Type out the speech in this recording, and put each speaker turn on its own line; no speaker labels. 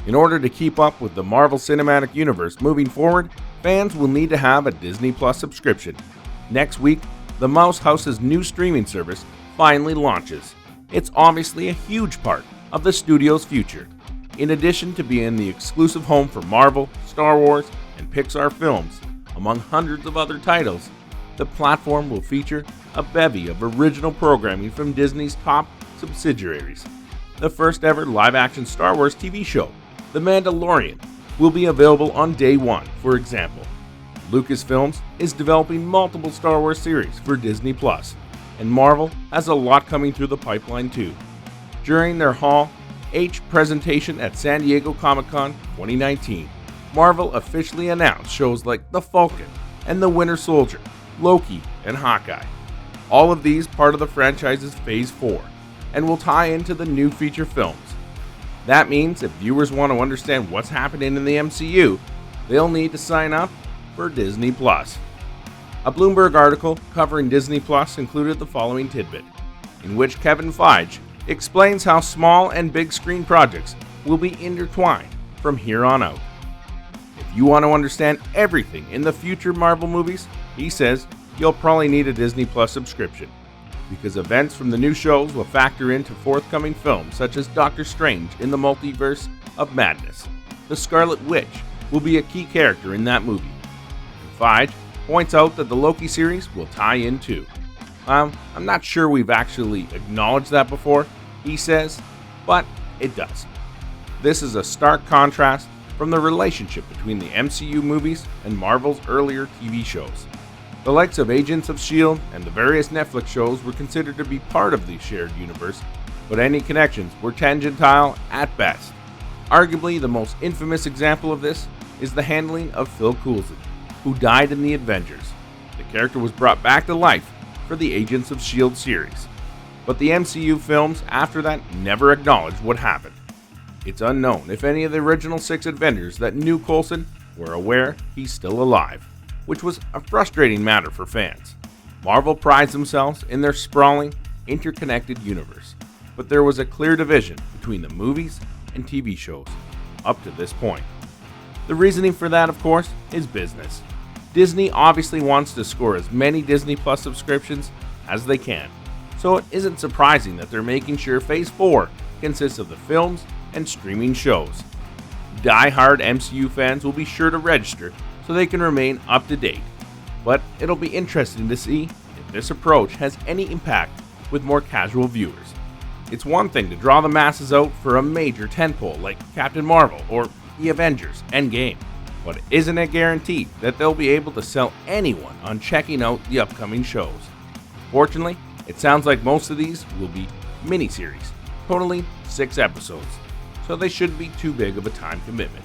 In order to keep up with the Marvel Cinematic Universe moving forward, fans will need to have a Disney Plus subscription. Next week, the Mouse House's new streaming service finally launches. It's obviously a huge part of the studio's future. In addition to being the exclusive home for Marvel, Star Wars, and Pixar films, among hundreds of other titles, the platform will feature a bevy of original programming from Disney's top subsidiaries. The first ever live-action Star Wars TV show, The Mandalorian, will be available on day one, for example. Lucasfilms is developing multiple Star Wars series for Disney Plus, and Marvel has a lot coming through the pipeline too. During their Hall H presentation at San Diego Comic-Con 2019, Marvel officially announced shows like The Falcon and The Winter Soldier, Loki, and Hawkeye. All of these part of the franchise's Phase 4, and will tie into the new feature films. That means if viewers want to understand what's happening in the MCU, they'll need to sign up for Disney Plus. A Bloomberg article covering Disney Plus included the following tidbit, in which Kevin Feige explains how small and big screen projects will be intertwined from here on out. If you want to understand everything in the future Marvel movies, he says you'll probably need a Disney Plus subscription, because events from the new shows will factor into forthcoming films such as Doctor Strange in the Multiverse of Madness. The Scarlet Witch will be a key character in that movie. And Feige points out that the Loki series will tie in too. I'm not sure we've actually acknowledged that before, he says, but it does. This is a stark contrast from the relationship between the MCU movies and Marvel's earlier TV shows. The likes of Agents of S.H.I.E.L.D. and the various Netflix shows were considered to be part of the shared universe, but any connections were tangential at best. Arguably, the most infamous example of this is the handling of Phil Coulson, who died in the Avengers. The character was brought back to life for the Agents of S.H.I.E.L.D. series, but the MCU films after that never acknowledged what happened. It's unknown if any of the original 6 Avengers that knew Coulson were aware he's still alive, which was a frustrating matter for fans. Marvel prides themselves in their sprawling, interconnected universe, but there was a clear division between the movies and TV shows up to this point. The reasoning for that, of course, is business. Disney obviously wants to score as many Disney Plus subscriptions as they can, so it isn't surprising that they're making sure Phase 4 consists of the films and streaming shows. Die-hard MCU fans will be sure to register so they can remain up to date, but it'll be interesting to see if this approach has any impact with more casual viewers. It's one thing to draw the masses out for a major tentpole like Captain Marvel or The Avengers Endgame, but isn't it guaranteed that they'll be able to sell anyone on checking out the upcoming shows? Fortunately, it sounds like most of these will be miniseries, totaling 6 episodes, so they shouldn't be too big of a time commitment.